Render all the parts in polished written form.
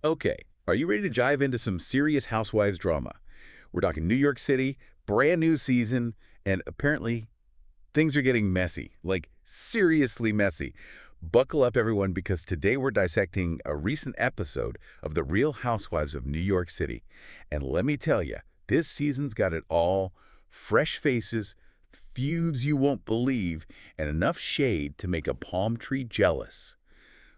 Okay, are you ready to dive into some serious Housewives drama? We're talking New York City, brand new season, and apparently things are getting messy, like seriously messy. Buckle up, everyone, because today we're dissecting a recent episode of The Real Housewives of New York City. And let me tell you, this season's got it all: fresh faces, feuds you won't believe, and enough shade to make a palm tree jealous.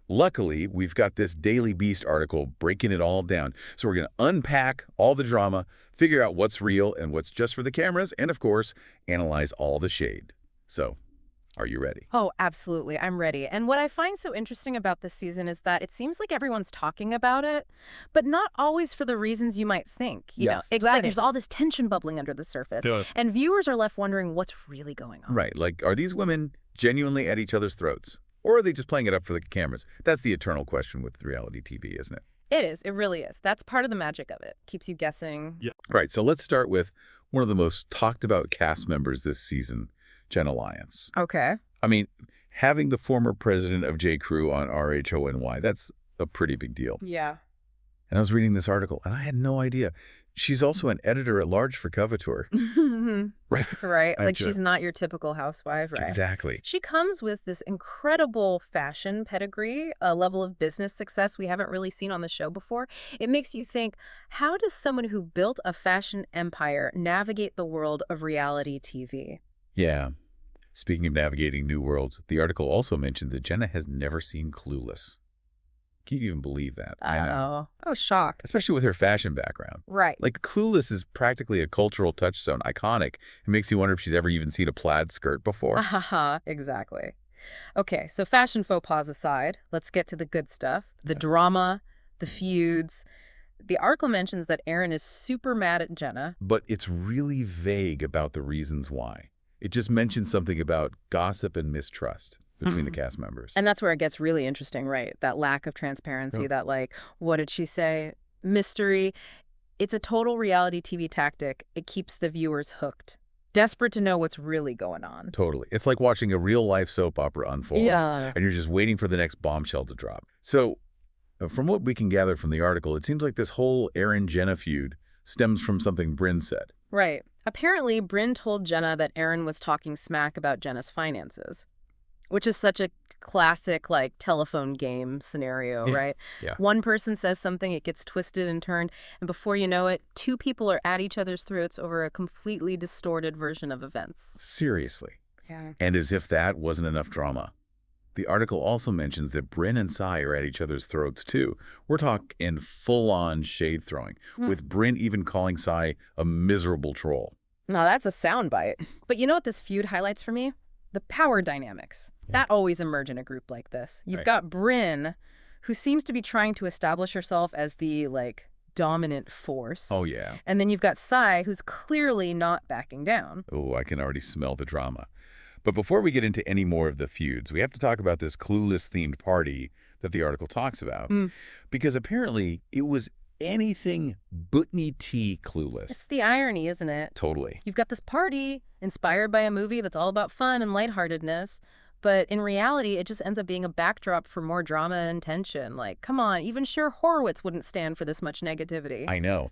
Luckily, we've got this Daily Beast article breaking it all down. So we're going to unpack all the drama, figure out what's real and what's just for the cameras, and of course, analyze all the shade. So, are you ready? Oh, absolutely. I'm ready. And what I find so interesting about this season is that it seems like everyone's talking about it, but not always for the reasons you might think. Yeah. It's like there's all this tension bubbling under the surface, Yeah. and viewers are left wondering what's really going on. Right, like, are these women genuinely at each other's throats? Or are they just playing it up for the cameras? That's the eternal question with reality TV, isn't it? It is. It really is. That's part of the magic of it. Keeps you guessing. Yeah. Right, so let's start with one of the most talked about cast members this season, Jenna Lyons. Okay. I mean, having the former president of J. Crew on RHONY, that's a pretty big deal. Yeah. And I was reading this article, and I had no idea. She's also an editor-at-large for Coveteur. Right? Right. I'm Like sure. she's not your typical housewife, right? Exactly. She comes with this incredible fashion pedigree, a level of business success we haven't really seen on the show before. It makes you think, how does someone who built a fashion empire navigate the world of reality TV? Yeah. Speaking of navigating new worlds, the article also mentions that Jenna has never seen Clueless. Can you even believe that? I know. Uh-oh. Oh, shock. Especially with her fashion background. Right. Like, Clueless is practically a cultural touchstone, iconic. It makes you wonder if she's ever even seen a plaid skirt before. Haha, exactly. Okay, so fashion faux pas aside, let's get to the good stuff. The drama, the feuds. The article mentions that Erin is super mad at Jenna. But it's really vague about the reasons why. It just mentions something about gossip and mistrust between the cast members. And that's where it gets really interesting, right? That lack of transparency, Yeah. that like, what did she say? Mystery. It's a total reality TV tactic. It keeps the viewers hooked, desperate to know what's really going on. Totally. It's like watching a real-life soap opera unfold. Yeah. And you're just waiting for the next bombshell to drop. So, from what we can gather from the article, it seems like this whole Erin-Jenna feud stems from something Brynn said. Right. Apparently, Brynn told Jenna that Erin was talking smack about Jenna's finances, which is such a classic, like, telephone game scenario, Yeah. right? Yeah. One person says something, it gets twisted and turned, and before you know it, two people are at each other's throats over a completely distorted version of events. Seriously. Yeah. And as if that wasn't enough drama, the article also mentions that Brynn and Sai are at each other's throats, too. We're talking full-on shade throwing, with Brynn even calling Sai a miserable troll. Now, that's a soundbite. But you know what this feud highlights for me? The power dynamics. Yeah. That always emerge in a group like this. You've Right. got Brynn, who seems to be trying to establish herself as the, like, dominant force. Oh, yeah. And then you've got Sai, who's clearly not backing down. Oh, I can already smell the drama. But before we get into any more of the feuds, we have to talk about this Clueless-themed party that the article talks about. Because apparently it was anything but tea Clueless. It's the irony, isn't it? Totally. You've got this party inspired by a movie that's all about fun and lightheartedness, but in reality, it just ends up being a backdrop for more drama and tension. Like, come on, even Cher Horowitz wouldn't stand for this much negativity. I know.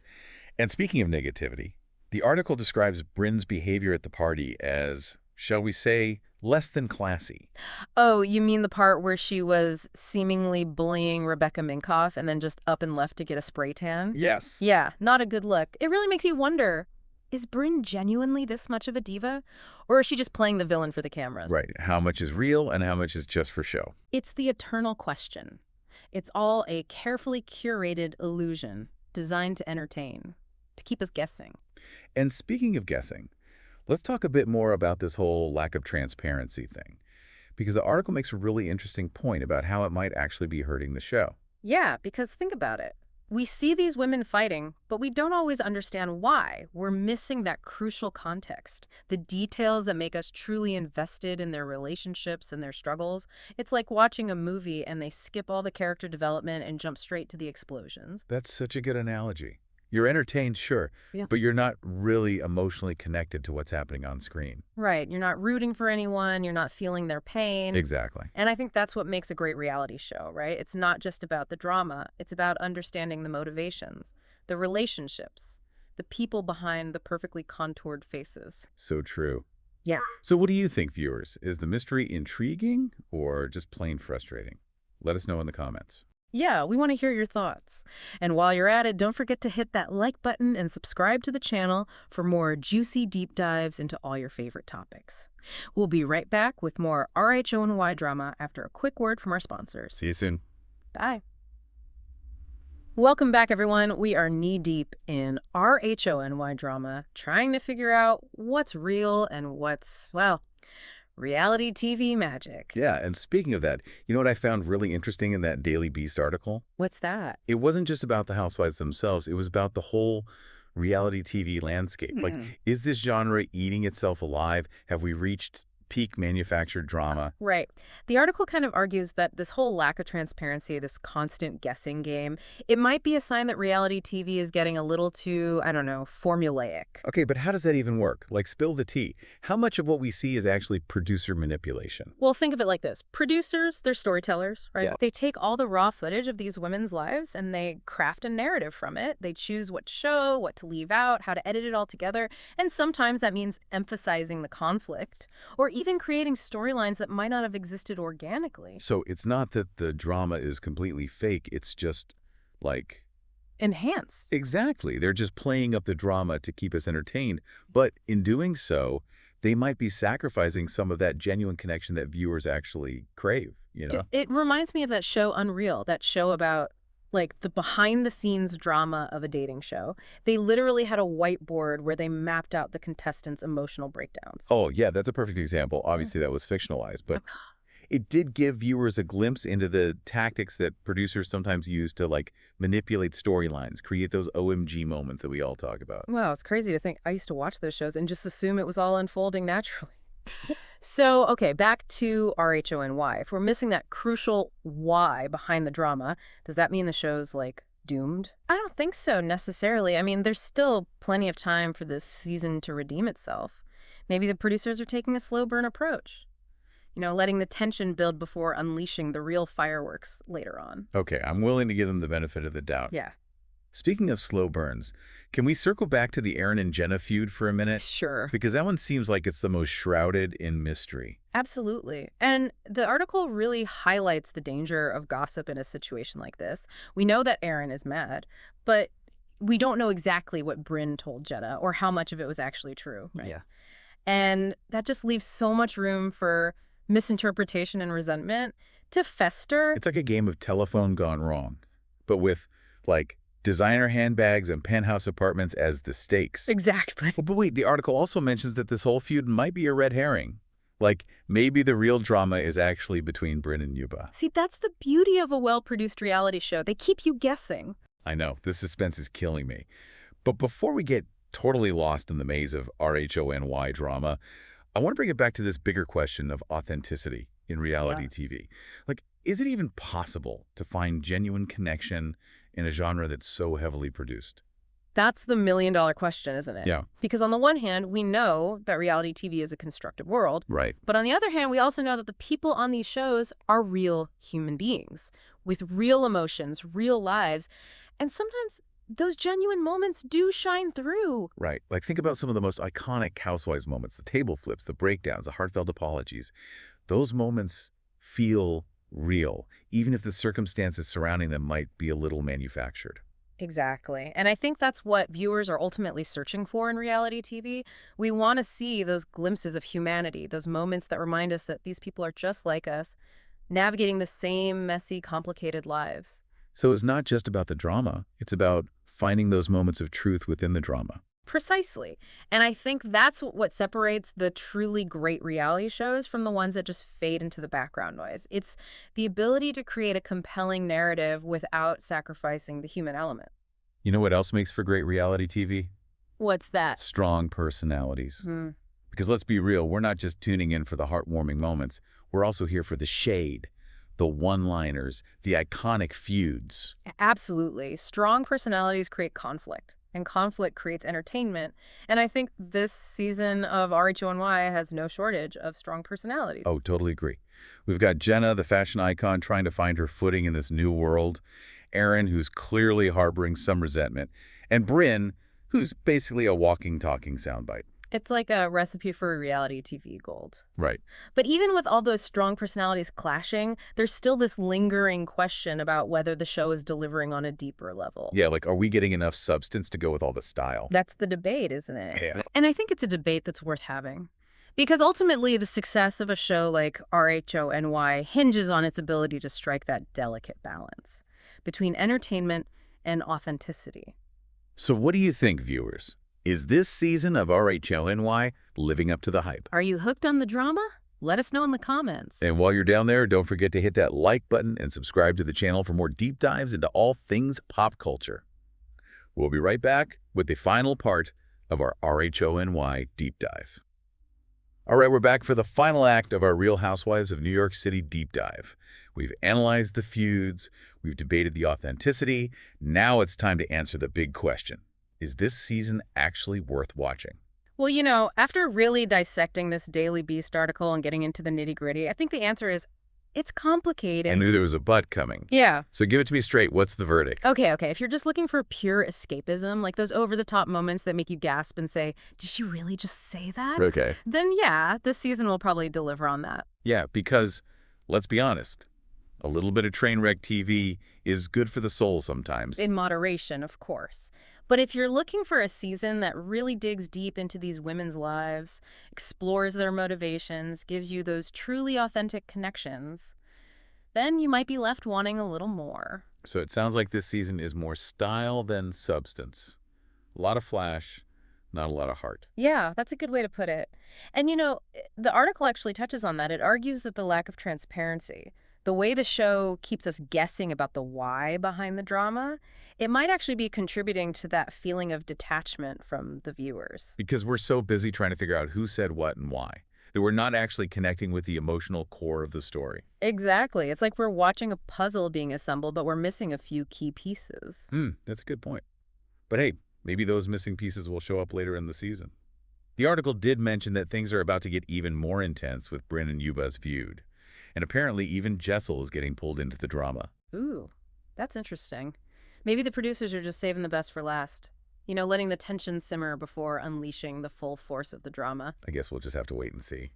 And speaking of negativity, the article describes Brynn's behavior at the party as, shall we say, less than classy. Oh, you mean the part where she was seemingly bullying Rebecca Minkoff and then just up and left to get a spray tan? Yes. Yeah, not a good look. It really makes you wonder, is Brynn genuinely this much of a diva? Or is she just playing the villain for the cameras? Right. How much is real and how much is just for show? It's the eternal question. It's all a carefully curated illusion designed to entertain, to keep us guessing. And speaking of guessing, let's talk a bit more about this whole lack of transparency thing, because the article makes a really interesting point about how it might actually be hurting the show. Yeah, because think about it. We see these women fighting, but we don't always understand why. We're missing that crucial context, the details that make us truly invested in their relationships and their struggles. It's like watching a movie and they skip all the character development and jump straight to the explosions. That's such a good analogy. You're entertained, sure, Yeah. but you're not really emotionally connected to what's happening on screen. Right. You're not rooting for anyone. You're not feeling their pain. Exactly. And I think that's what makes a great reality show, right? It's not just about the drama. It's about understanding the motivations, the relationships, the people behind the perfectly contoured faces. So true. Yeah. So what do you think, viewers? Is the mystery intriguing or just plain frustrating? Let us know in the comments. Yeah, we want to hear your thoughts. And while you're at it, don't forget to hit that like button and subscribe to the channel for more juicy deep dives into all your favorite topics. We'll be right back with more RHONY drama after a quick word from our sponsors. See you soon. Bye. Welcome back, everyone. We are knee-deep in RHONY drama, trying to figure out what's real and what's, well, reality TV magic. Yeah, and speaking of that, you know what I found really interesting in that Daily Beast article? What's that? It wasn't just about the housewives themselves. It was about the whole reality TV landscape. Like, is this genre eating itself alive? Have we reached peak manufactured drama? Right. The article kind of argues that this whole lack of transparency, this constant guessing game, it might be a sign that reality TV is getting a little too, I don't know, formulaic. Okay, but how does that even work? Like, spill the tea. How much of what we see is actually producer manipulation? Well, think of it like this. Producers, they're storytellers, right? Yeah. They take all the raw footage of these women's lives and they craft a narrative from it. They choose what to show, what to leave out, how to edit it all together. And sometimes that means emphasizing the conflict or even creating storylines that might not have existed organically. So it's not that the drama is completely fake. It's just like... Enhanced. Exactly. They're just playing up the drama to keep us entertained. But in doing so, they might be sacrificing some of that genuine connection that viewers actually crave, you know? It reminds me of that show Unreal, that show about like the behind-the-scenes drama of a dating show. They literally had a whiteboard where they mapped out the contestants' emotional breakdowns. Oh, yeah, that's a perfect example. Obviously, that was fictionalized, but it did give viewers a glimpse into the tactics that producers sometimes use to, like, manipulate storylines, create those OMG moments that we all talk about. Wow, it's crazy to think I used to watch those shows and just assume it was all unfolding naturally. So, okay, back to RHONY. If we're missing that crucial why behind the drama, does that mean the show's, like, doomed? I don't think so, necessarily. I mean, there's still plenty of time for this season to redeem itself. Maybe the producers are taking a slow burn approach. You know, letting the tension build before unleashing the real fireworks later on. Okay, I'm willing to give them the benefit of the doubt. Yeah. Speaking of slow burns, can we circle back to the Erin and Jenna feud for a minute? Sure. Because that one seems like it's the most shrouded in mystery. Absolutely. And the article really highlights the danger of gossip in a situation like this. We know that Erin is mad, but we don't know exactly what Brynn told Jenna or how much of it was actually true. Right? Yeah. And that just leaves so much room for misinterpretation and resentment to fester. It's like a game of telephone gone wrong, but with, like, designer handbags and penthouse apartments as the stakes. Exactly. But wait, the article also mentions that this whole feud might be a red herring. Like, maybe the real drama is actually between Brynn and Yuba. See, that's the beauty of a well-produced reality show. They keep you guessing. I know, the suspense is killing me. But before we get totally lost in the maze of RHONY drama, I want to bring it back to this bigger question of authenticity in reality TV. Like, is it even possible to find genuine connection in a genre that's so heavily produced? That's the million-dollar question, isn't it? Yeah. Because on the one hand, we know that reality TV is a constructed world. Right. But on the other hand, we also know that the people on these shows are real human beings with real emotions, real lives. And sometimes those genuine moments do shine through. Right. Like, think about some of the most iconic Housewives moments, the table flips, the breakdowns, the heartfelt apologies. Those moments feel real, even if the circumstances surrounding them might be a little manufactured. Exactly. And I think that's what viewers are ultimately searching for in reality TV. We want to see those glimpses of humanity, those moments that remind us that these people are just like us, navigating the same messy, complicated lives. So it's not just about the drama. It's about finding those moments of truth within the drama. Precisely. And I think that's what separates the truly great reality shows from the ones that just fade into the background noise. It's the ability to create a compelling narrative without sacrificing the human element. You know what else makes for great reality TV? What's that? Strong personalities. Because let's be real, we're not just tuning in for the heartwarming moments. We're also here for the shade, the one-liners, the iconic feuds. Absolutely. Strong personalities create conflict. and conflict creates entertainment. And I think this season of RHONY has no shortage of strong personalities. Oh, totally agree. We've got Jenna, the fashion icon, trying to find her footing in this new world. Erin, who's clearly harboring some resentment. And Brynn, who's basically a walking, talking soundbite. It's like a recipe for reality TV gold. Right. But even with all those strong personalities clashing, there's still this lingering question about whether the show is delivering on a deeper level. Yeah, like, are we getting enough substance to go with all the style? That's the debate, isn't it? Yeah. And I think it's a debate that's worth having. Because ultimately, the success of a show like RHONY hinges on its ability to strike that delicate balance between entertainment and authenticity. So what do you think, viewers? Is this season of RHONY living up to the hype? Are you hooked on the drama? Let us know in the comments. And while you're down there, don't forget to hit that like button and subscribe to the channel for more deep dives into all things pop culture. We'll be right back with the final part of our RHONY deep dive. All right, we're back for the final act of our Real Housewives of New York City deep dive. We've analyzed the feuds, we've debated the authenticity. Now it's time to answer the big question. Is this season actually worth watching? Well, you know, after really dissecting this Daily Beast article and getting into the nitty-gritty, I think the answer is it's complicated. I knew there was a but coming. Yeah. So give it to me straight. What's the verdict? Okay. If you're just looking for pure escapism, like those over-the-top moments that make you gasp and say, did she really just say that? Okay. Then yeah, this season will probably deliver on that. Yeah, because, let's be honest, a little bit of train wreck TV is good for the soul sometimes. In moderation, of course. But if you're looking for a season that really digs deep into these women's lives, explores their motivations, gives you those truly authentic connections, then you might be left wanting a little more. So it sounds like this season is more style than substance. A lot of flash, not a lot of heart. Yeah, that's a good way to put it. And you know, the article actually touches on that. It argues that the lack of transparency, the way the show keeps us guessing about the why behind the drama, it might actually be contributing to that feeling of detachment from the viewers. Because we're so busy trying to figure out who said what and why, that we're not actually connecting with the emotional core of the story. Exactly. It's like we're watching a puzzle being assembled, but we're missing a few key pieces. That's a good point. But hey, maybe those missing pieces will show up later in the season. The article did mention that things are about to get even more intense with Brynn and Yuba's feud. And apparently even Jessel is getting pulled into the drama. Ooh, that's interesting. Maybe the producers are just saving the best for last. You know, letting the tension simmer before unleashing the full force of the drama. I guess we'll just have to wait and see.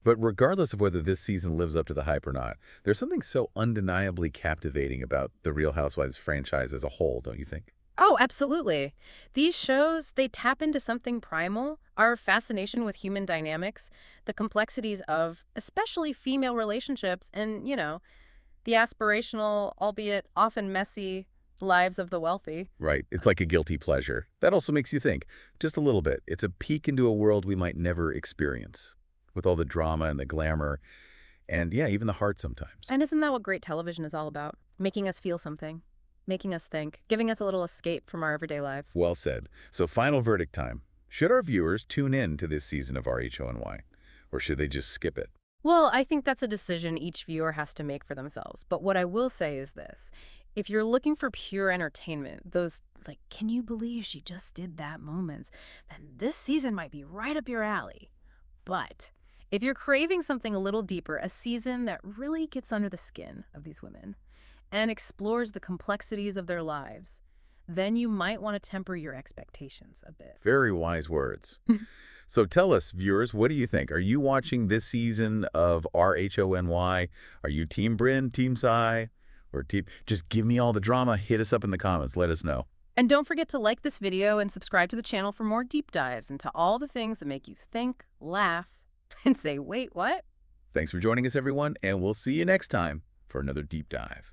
But regardless of whether this season lives up to the hype or not, there's something so undeniably captivating about the Real Housewives franchise as a whole, don't you think? Oh, absolutely. These shows, they tap into something primal, our fascination with human dynamics, the complexities of especially female relationships, and, you know, the aspirational, albeit often messy, lives of the wealthy. Right. It's like a guilty pleasure. That also makes you think, just a little bit. It's a peek into a world we might never experience, with all the drama and the glamour, and yeah, even the heart sometimes. And isn't that what great television is all about? Making us feel something, making us think, giving us a little escape from our everyday lives. Well said. So final verdict time. Should our viewers tune in to this season of RHONY, or should they just skip it? Well, I think that's a decision each viewer has to make for themselves. But what I will say is this. If you're looking for pure entertainment, those, like, can you believe she just did that moments, then this season might be right up your alley. But if you're craving something a little deeper, a season that really gets under the skin of these women and explores the complexities of their lives, then you might want to temper your expectations a bit. Very wise words. So tell us, viewers, what do you think? Are you watching this season of RHONY? Are you Team Brynn, Team Sai, or Team... Just give me all the drama. Hit us up in the comments. Let us know. And don't forget to like this video and subscribe to the channel for more deep dives into all the things that make you think, laugh, and say, wait, what? Thanks for joining us, everyone, and we'll see you next time for another deep dive.